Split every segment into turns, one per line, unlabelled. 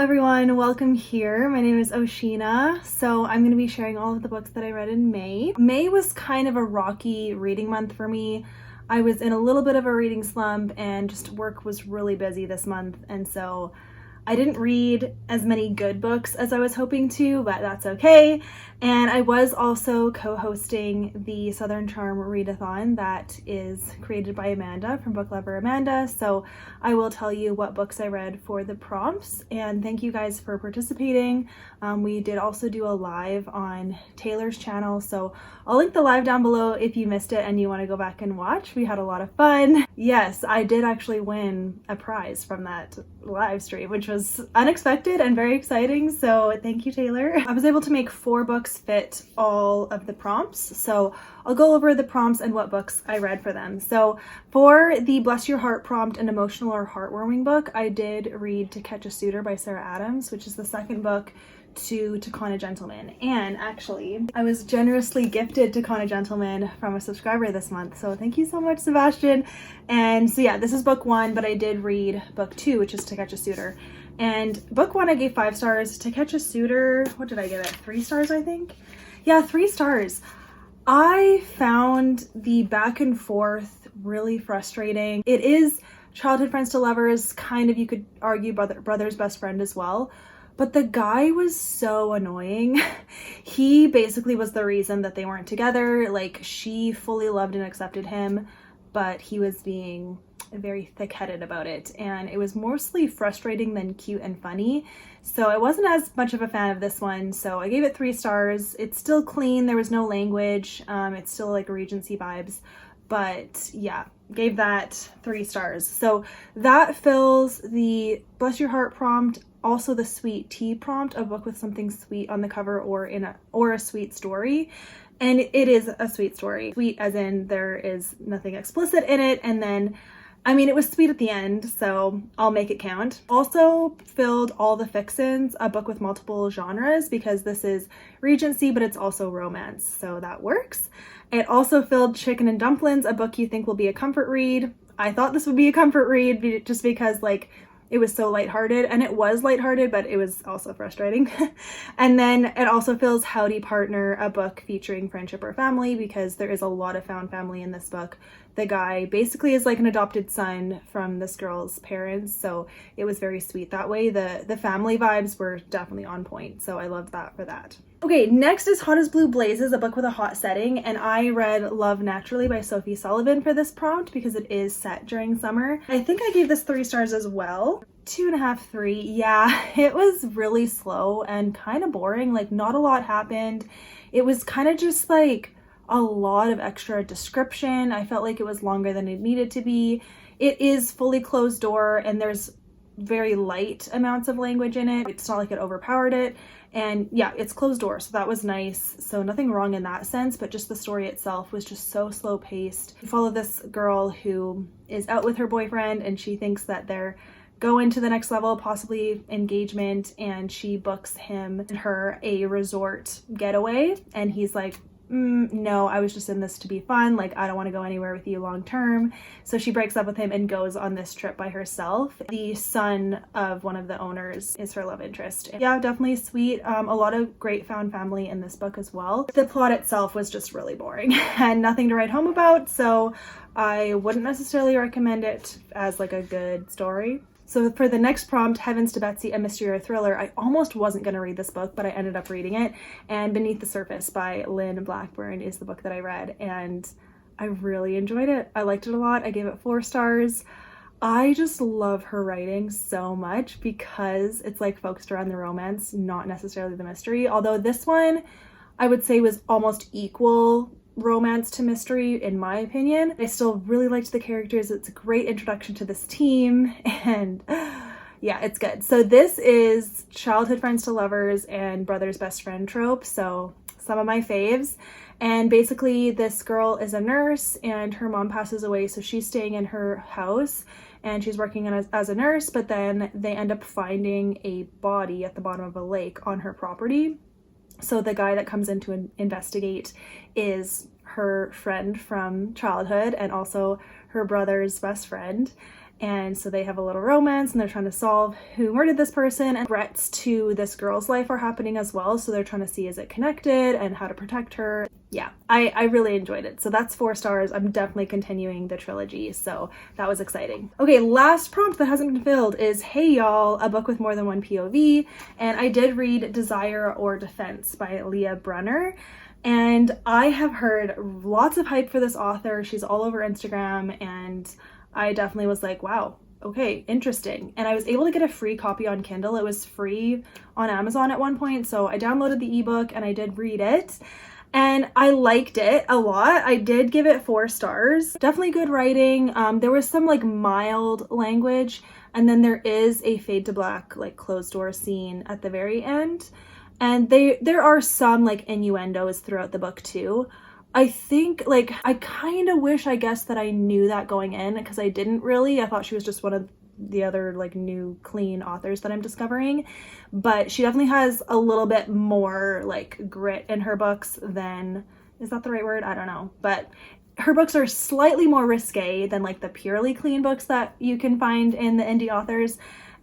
everyone, welcome here. My name is O-Sheena. So I'm going to be sharing all of the books that I read in May. May was kind of a rocky reading month for me. I was in a little bit of a reading slump and just work was really busy this month, and so I didn't read as many good books as I was hoping to, but that's okay. And I was also co-hosting the Southern Charm readathon that is created by Amanda from Book Lover Amanda. So I will tell you what books I read for the prompts, and thank you guys for participating. We did also do a live on Taylor's channel, so I'll link the live down below if you missed it and you want to go back and watch. We had a lot of fun. Yes, I did actually win a prize from that live stream, which was unexpected and very exciting, so thank you, Taylor. I was able to make 4 books fit all of the prompts, so I'll go over the prompts and what books I read for them. So for the Bless Your Heart prompt, an emotional or heartwarming book, I did read To Catch a Suitor by Sarah Adams, which is the second book to Con a Gentleman. And actually, I was generously gifted To Con a Gentleman from a subscriber this month, so thank you so much, Sebastian. And so yeah, this is book 1, but I did read book 2, which is To Catch a Suitor. And book 1 I gave 5 stars. To Catch a Suitor, what did I give it? 3 stars, I think? Yeah, 3 stars. I found the back and forth really frustrating. It is childhood friends to lovers, kind of, you could argue brother's best friend as well. But the guy was so annoying. He basically was the reason that they weren't together. Like, she fully loved and accepted him, but he was being very thick-headed about it, and it was mostly frustrating than cute and funny. So I wasn't as much of a fan of this one, so I gave it 3 stars. It's still clean, there was no language, it's still like Regency vibes, but yeah, gave that 3 stars. So that fills the Bless Your Heart prompt, also the Sweet Tea prompt, a book with something sweet on the cover or a sweet story. And it is a sweet story. Sweet as in there is nothing explicit in it, and then I mean, it was sweet at the end, so I'll make it count. Also filled All the Fixins, a book with multiple genres, because this is Regency, but it's also romance, so that works. It also filled Chicken and Dumplings, a book you think will be a comfort read. I thought this would be a comfort read just because, like, it was so lighthearted, and it was lighthearted, but it was also frustrating. And then it also fills Howdy Partner, a book featuring friendship or family, because there is a lot of found family in this book. The guy basically is like an adopted son from this girl's parents, so it was very sweet that way. The family vibes were definitely on point, so I loved that for that. Okay, next is Hot as Blue Blazes, a book with a hot setting, and I read Love Naturally by Sophie Sullivan for this prompt because it is set during summer. I think I gave this 3 stars as well. 2.5, 3. Yeah, it was really slow and kind of boring. Like, not a lot happened. It was kind of just like a lot of extra description. I felt like it was longer than it needed to be. It is fully closed door, and there's very light amounts of language in it. It's not like it overpowered it. And yeah, it's closed door, so that was nice. So nothing wrong in that sense, but just the story itself was just so slow paced. You follow this girl who is out with her boyfriend, and she thinks that they're going to the next level, possibly engagement, and she books him and her a resort getaway, and he's like, no, I was just in this to be fun. Like, I don't want to go anywhere with you long term. So she breaks up with him and goes on this trip by herself. The son of one of the owners is her love interest. Yeah, definitely sweet. A lot of great found family in this book as well. The plot itself was just really boring and nothing to write home about, so I wouldn't necessarily recommend it as like a good story. So for the next prompt, Heavens to Betsy, a mystery or thriller, I almost wasn't going to read this book, but I ended up reading it. And Beneath the Surface by Lynn and Blackburn is the book that I read, and I really enjoyed it. I liked it a lot. I gave it 4 stars. I just love her writing so much because it's like focused around the romance, not necessarily the mystery. Although this one, I would say, was almost equal romance to mystery in my opinion. I still really liked the characters. It's a great introduction to this team, and yeah, it's good. So this is childhood friends to lovers and brother's best friend trope, so some of my faves. And basically this girl is a nurse and her mom passes away, so she's staying in her house and she's working as a nurse, but then they end up finding a body at the bottom of a lake on her property. So the guy that comes in to investigate is her friend from childhood and also her brother's best friend. And so they have a little romance and they're trying to solve who murdered this person, and threats to this girl's life are happening as well. So they're trying to see, is it connected and how to protect her. Yeah, I really enjoyed it. So that's 4 stars. I'm definitely continuing the trilogy. So that was exciting. Okay, last prompt that hasn't been filled is, hey y'all, a book with more than one POV. And I did read Desire or Defense by Leah Brunner. And I have heard lots of hype for this author. She's all over Instagram, and I definitely was like, wow, okay, interesting. And I was able to get a free copy on Kindle. It was free on Amazon at one point. So I downloaded the ebook and I did read it. And I liked it a lot. I did give it 4 stars. Definitely good writing. There was some like mild language, and then there is a fade to black, like closed door scene at the very end. And there are some like innuendos throughout the book too. I think, like, I kind of wish, I guess, that I knew that going in, because I didn't really. I thought she was just one of the other, like, new, clean authors that I'm discovering. But she definitely has a little bit more, like, grit in her books than, is that the right word? I don't know. But her books are slightly more risque than, like, the purely clean books that you can find in the indie authors.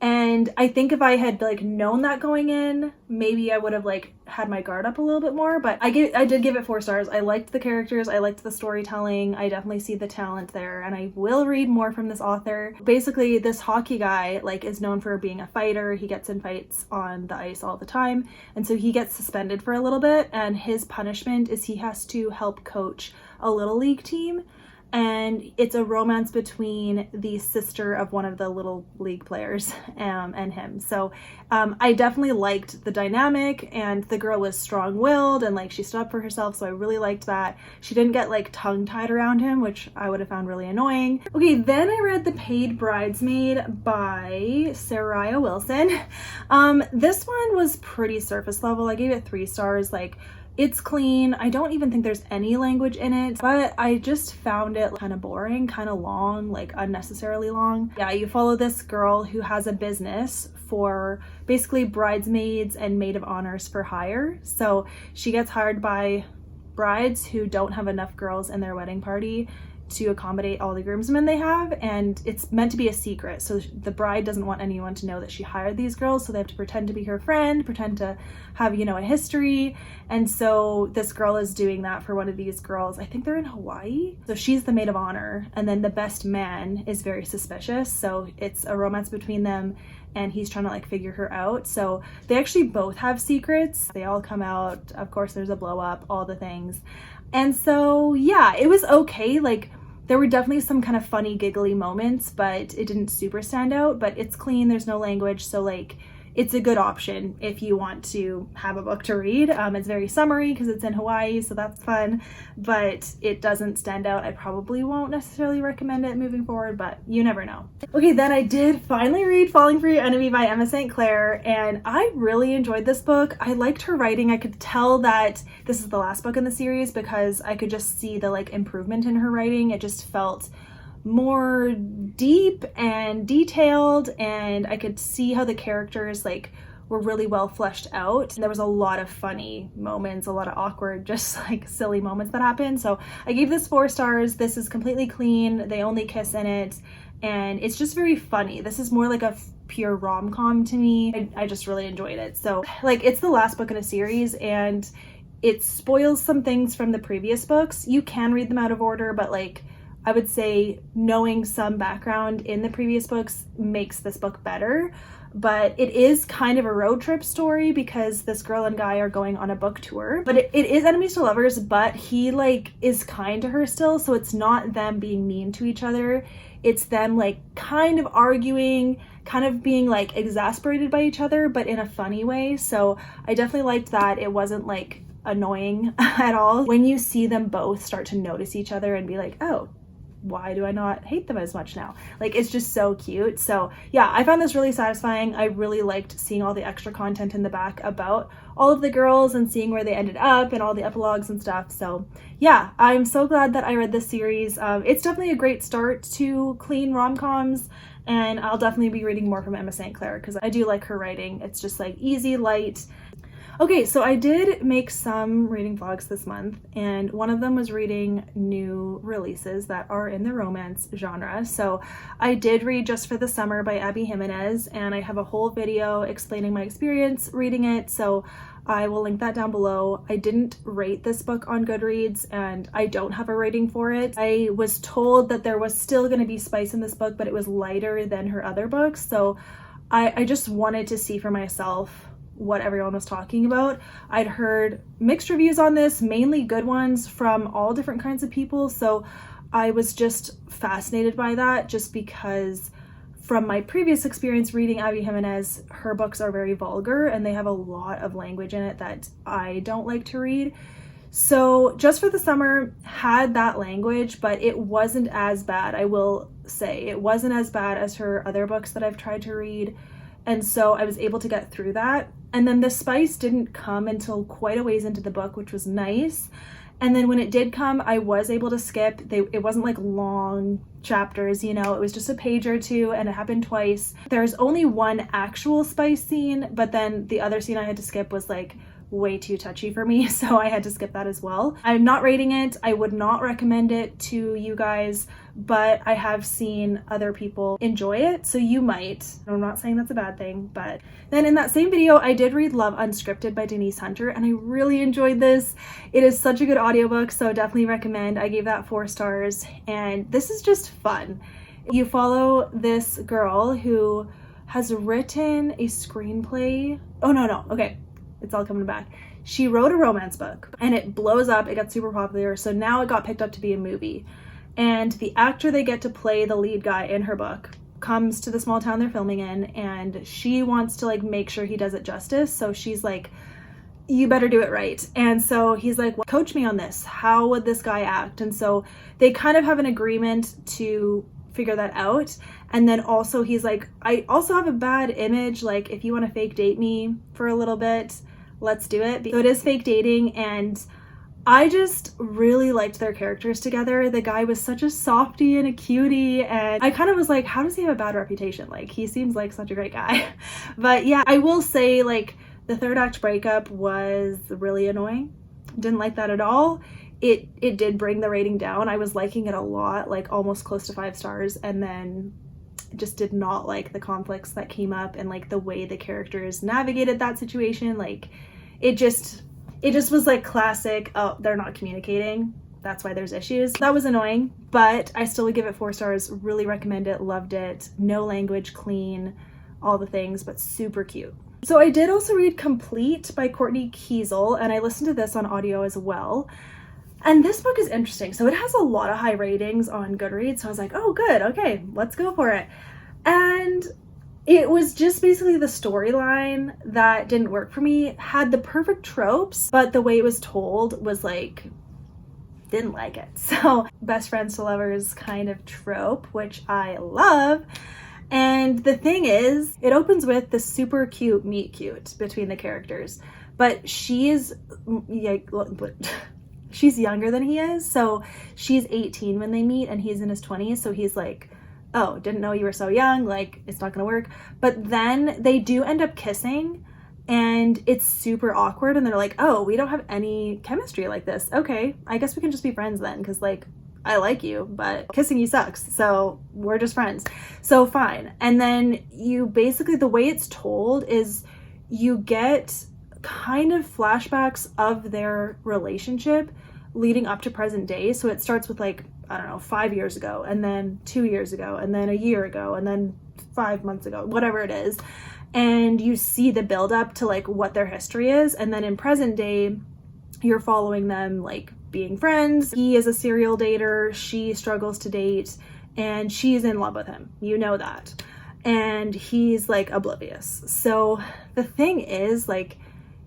And I think if I had like known that going in, maybe I would have like had my guard up a little bit more. But I did give it 4 stars. I liked the characters, I liked the storytelling, I definitely see the talent there, and I will read more from this author. Basically, this hockey guy like is known for being a fighter. He gets in fights on the ice all the time, and so he gets suspended for a little bit, and his punishment is he has to help coach a little league team. And it's a romance between the sister of one of the little league players and him. So I definitely liked the dynamic, and the girl was strong-willed and like she stood up for herself. So I really liked that. She didn't get like tongue-tied around him, which I would have found really annoying. Okay, then I read The Paid Bridesmaid by Sariah Wilson. This one was pretty surface level. I gave it 3 stars. Like, it's clean. I don't even think there's any language in it, but I just found it kind of boring, kind of long, like unnecessarily long. Yeah, you follow this girl who has a business for basically bridesmaids and maid of honors for hire. So she gets hired by brides who don't have enough girls in their wedding party to accommodate all the groomsmen they have, and it's meant to be a secret. So the bride doesn't want anyone to know that she hired these girls, so they have to pretend to be her friend, pretend to have, you know, a history. And so this girl is doing that for one of these girls. I think they're in Hawaii. So she's the maid of honor, and then the best man is very suspicious. So it's a romance between them, and he's trying to like figure her out. So they actually both have secrets. They all come out. Of course, there's a blow up, all the things. And so, yeah, it was okay. Like, there were definitely some kind of funny, giggly moments, but it didn't super stand out. But it's clean, there's no language, so like, it's a good option if you want to have a book to read. It's very summery because it's in Hawaii, so that's fun, but it doesn't stand out. I probably won't necessarily recommend it moving forward, but you never know. Okay, then I did finally read Falling for Your Enemy by Emma St. Clair, and I really enjoyed this book. I liked her writing. I could tell that this is the last book in the series because I could just see the like improvement in her writing. It just felt more deep and detailed, and I could see how the characters like were really well fleshed out. And there was a lot of funny moments, a lot of awkward, just like silly moments that happened. So I gave this 4 stars. This is completely clean. They only kiss in it, and it's just very funny. This is more like a pure rom-com to me. I just really enjoyed it. So like, it's the last book in a series, and it spoils some things from the previous books. You can read them out of order, but like, I would say knowing some background in the previous books makes this book better. But it is kind of a road trip story because this girl and guy are going on a book tour. But it is enemies to lovers, but he like is kind to her still. So it's not them being mean to each other. It's them like kind of arguing, kind of being like exasperated by each other, but in a funny way. So I definitely liked that. It wasn't like annoying at all. When you see them both start to notice each other and be like, oh, why do I not hate them as much now? Like, it's just so cute. So yeah, I found this really satisfying. I really liked seeing all the extra content in the back about all of the girls and seeing where they ended up and all the epilogues and stuff. So yeah, I'm so glad that I read this series. It's definitely a great start to clean rom-coms, and I'll definitely be reading more from Emma St. Clair because I do like her writing. It's just like easy, light. Okay, so I did make some reading vlogs this month, and one of them was reading new releases that are in the romance genre. So I did read Just for the Summer by Abby Jiminez, and I have a whole video explaining my experience reading it, so I will link that down below. I didn't rate this book on Goodreads, and I don't have a rating for it. I was told that there was still going to be spice in this book, but it was lighter than her other books, so I just wanted to see for myself what everyone was talking about. I'd heard mixed reviews on this, mainly good ones from all different kinds of people, so I was just fascinated by that, just because from my previous experience reading Abby Jiminez, her books are very vulgar and they have a lot of language in it that I don't like to read. So Just for the Summer had that language, but it wasn't as bad. I will say it wasn't as bad as her other books that I've tried to read. And so I was able to get through that. And then the spice didn't come until quite a ways into the book, which was nice. And then when it did come, I was able to skip. It wasn't like long chapters, you know, it was just a page or two, and it happened twice. There's only one actual spice scene, but then the other scene I had to skip was like way too touchy for me, so I had to skip that as well. I'm not rating it. I would not recommend it to you guys, but I have seen other people enjoy it, so you might. I'm not saying that's a bad thing. But then in that same video, I did read Love Unscripted by Denise Hunter, and I really enjoyed this. It is such a good audiobook, so definitely recommend. I gave that 4 stars, and this is just fun. You follow this girl who has written a screenplay. Oh, no, okay. It's all coming back. She wrote a romance book and it blows up. It got super popular. So now it got picked up to be a movie. And the actor they get to play the lead guy in her book comes to the small town they're filming in, and she wants to like make sure he does it justice. So she's like, you better do it right. And so he's like, well, coach me on this. How would this guy act? And so they kind of have an agreement to figure that out. And then also he's like, I also have a bad image. Like, if you want to fake date me for a little bit, let's do it. So it is fake dating, and I just really liked their characters together. The guy was such a softie and a cutie, and I kind of was like, how does he have a bad reputation? Like, he seems like such a great guy. But yeah, I will say, like, the third act breakup was really annoying. Didn't like that at all. It did bring the rating down. I was liking it a lot, like almost close to 5 stars, and then just did not like the conflicts that came up and like the way the characters navigated that situation. Like, it just was like classic, oh, they're not communicating, that's why there's issues. That was annoying, but I still would give it 4 stars. Really recommend it, loved it. No language, clean, all the things, but super cute. So I did also read Complete by Kortney Keisel, and I listened to this on audio as well. And this book is interesting. So it has a lot of high ratings on Goodreads. So I was like, oh, good. Okay, let's go for it. And it was just basically the storyline that didn't work for me. It had the perfect tropes, but the way it was told was like, didn't like it. So best friends to lovers kind of trope, which I love. And the thing is, it opens with the super cute meet cute between the characters, but she's younger than he is. So she's 18 when they meet and he's in his 20s. So he's like, oh, didn't know you were so young. Like, it's not gonna work. But then they do end up kissing and it's super awkward. And they're like, oh, we don't have any chemistry like this. Okay, I guess we can just be friends then. Cause like, I like you, but kissing you sucks. So we're just friends. So fine. And then you basically, the way it's told is you get kind of flashbacks of their relationship leading up to present day. So it starts with like, I don't know, 5 years ago, and then 2 years ago, and then a year ago, and then 5 months ago, whatever it is. And you see the build up to like what their history is. And then in present day, you're following them like being friends. He is a serial dater. She struggles to date and she's in love with him. You know that. And he's like oblivious. So the thing is, like,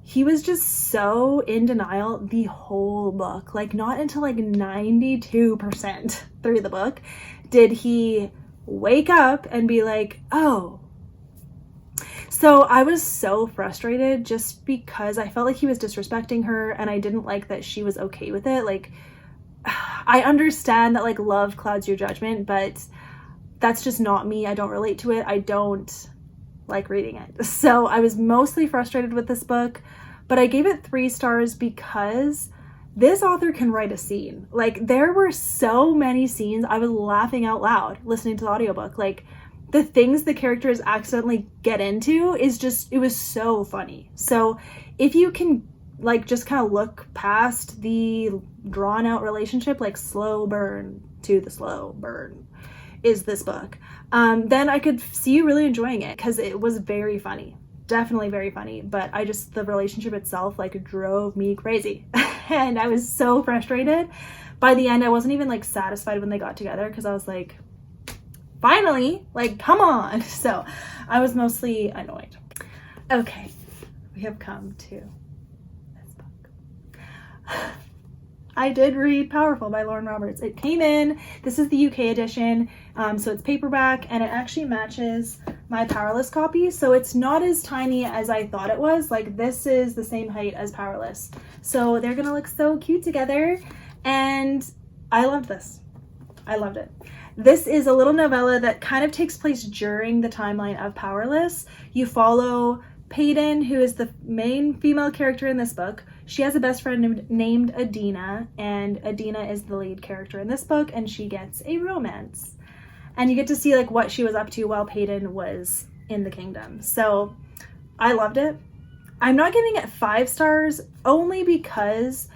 he was just so in denial the whole book. Like, not until like 92% through the book did he wake up and be like, oh. So I was so frustrated just because I felt like he was disrespecting her and I didn't like that she was okay with it. Like, I understand that like love clouds your judgment, but that's just not me. I don't relate to it. I don't like reading it. So I was mostly frustrated with this book, but I gave it 3 stars because this author can write a scene. Like, there were so many scenes I was laughing out loud listening to the audiobook. Like, the things the characters accidentally get into is just, it was so funny. So if you can like just kind of look past the drawn out relationship, like slow burn to the slow burn is this book, then I could see you really enjoying it because it was very funny. Definitely very funny, but the relationship itself like drove me crazy and I was so frustrated. By the end, I wasn't even like satisfied when they got together because I was like, finally, like, come on. So I was mostly annoyed. Okay, we have come to this book. I did read Powerful by Lauren Roberts. It came in, this is the UK edition, so it's paperback, and it actually matches my Powerless copy, so it's not as tiny as I thought it was. Like, this is the same height as Powerless. So they're gonna look so cute together, and I loved this. I loved it. This is a little novella that kind of takes place during the timeline of Powerless. You follow Peyton, who is the main female character in this book. She has a best friend named Adina, and Adina is the lead character in this book, and she gets a romance. And you get to see like what she was up to while Peyton was in the kingdom. So I loved it. I'm not giving it 5 stars only because,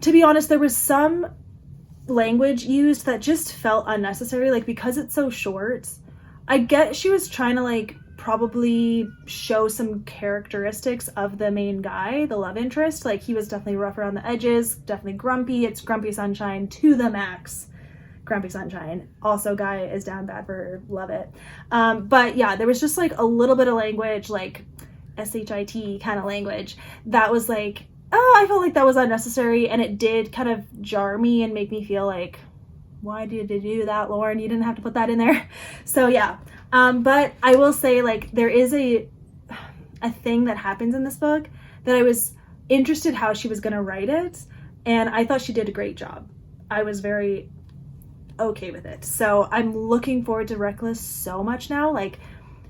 to be honest, there was some language used that just felt unnecessary. Like, because it's so short, I get she was trying to like probably show some characteristics of the main guy, the love interest. Like, he was definitely rough around the edges, definitely grumpy. It's Grumpy Sunshine to the max. Grumpy Sunshine. Also, guy is down bad for her. Love it. But yeah, there was just like a little bit of language, like SHIT kind of language that was like, oh, I felt like that was unnecessary, and it did kind of jar me and make me feel like, why did you do that, Lauren? You didn't have to put that in there. So yeah, but I will say, like, there is a thing that happens in this book that I was interested how she was going to write it, and I thought she did a great job. I was very okay with it. So I'm looking forward to Reckless so much now. Like,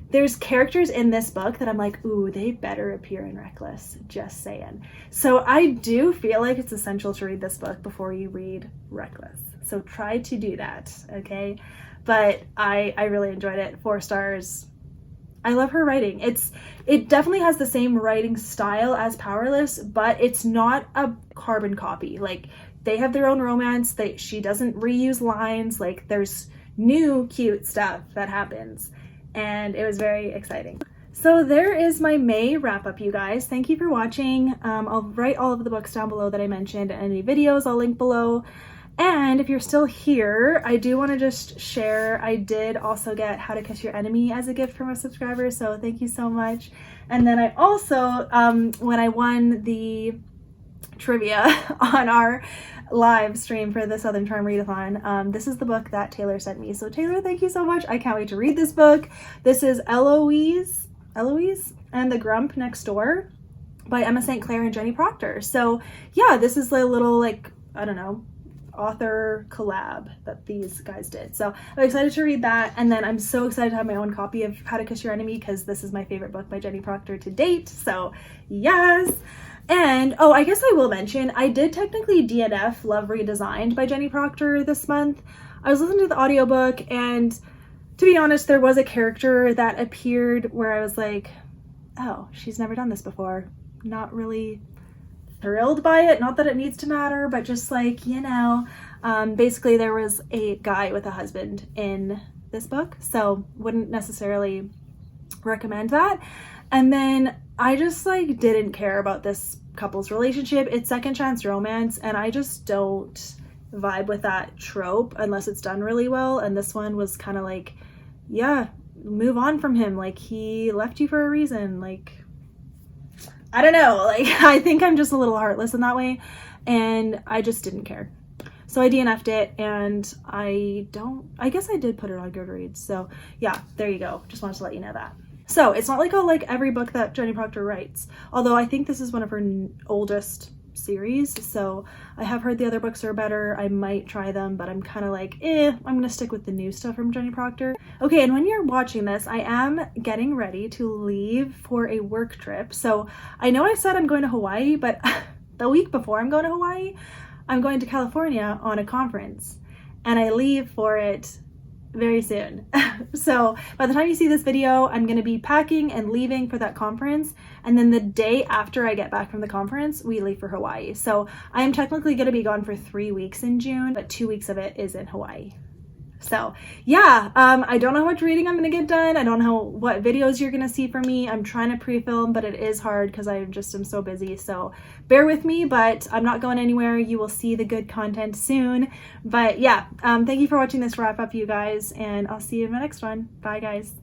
there's characters in this book that I'm like, ooh, they better appear in Reckless, just saying. So I do feel like it's essential to read this book before you read Reckless. So try to do that, okay? But I really enjoyed it. 4 stars. I love her writing. It definitely has the same writing style as Powerless, but it's not a carbon copy. Like, they have their own romance. She doesn't reuse lines. Like, there's new cute stuff that happens. And it was very exciting. So there is my May wrap up, you guys. Thank you for watching. I'll write all of the books down below that I mentioned, and any videos I'll link below. And if you're still here, I do want to just share, I did also get How to Kiss Your Enemy as a gift from a subscriber, so thank you so much. And then I also, when I won the trivia on our live stream for the Southern Charm Readathon, this is the book that Taylor sent me. So Taylor, thank you so much. I can't wait to read this book. This is Eloise and the Grump Next Door by Emma St. Clair and Jenny Proctor. So yeah, this is a little, like, I don't know, author collab that these guys did. So I'm excited to read that, and then I'm so excited to have my own copy of How to Kiss Your Enemy because this is my favorite book by Jenny Proctor to date. So yes. And oh, I guess I will mention, I did technically DNF Love Redesigned by Jenny Proctor this month. I was listening to the audiobook, and to be honest, there was a character that appeared where I was like, oh, she's never done this before. Not really thrilled by it. Not that it needs to matter, but just like, you know, basically there was a guy with a husband in this book, so wouldn't necessarily recommend that. And then I just like didn't care about this couple's relationship. It's second chance romance, and I just don't vibe with that trope unless it's done really well. And this one was kind of like, yeah, move on from him. Like, he left you for a reason. Like, I don't know. Like, I think I'm just a little heartless in that way, and I just didn't care. So I DNF'd it, and I guess I did put it on Goodreads. So yeah, there you go. Just wanted to let you know that. So it's not like I'll like every book that Jenny Proctor writes, although I think this is one of her oldest series, so I have heard the other books are better. I might try them, but I'm kind of like, I'm gonna stick with the new stuff from Jenny Proctor. Okay, and when you're watching this, I am getting ready to leave for a work trip. So I know I said I'm going to Hawaii, but the week before I'm going to Hawaii, I'm going to California on a conference, and I leave for it very soon. So by the time you see this video, I'm going to be packing and leaving for that conference, and then the day after I get back from the conference, we leave for Hawaii. So I am technically going to be gone for 3 weeks in June, but 2 weeks of it is in Hawaii. So yeah, I don't know how much reading I'm gonna get done. I don't know what videos you're gonna see from me. I'm trying to pre-film, but it is hard because I just am so busy. So bear with me, but I'm not going anywhere. You will see the good content soon. But yeah, thank you for watching this wrap up, you guys, and I'll see you in the next one. Bye, guys.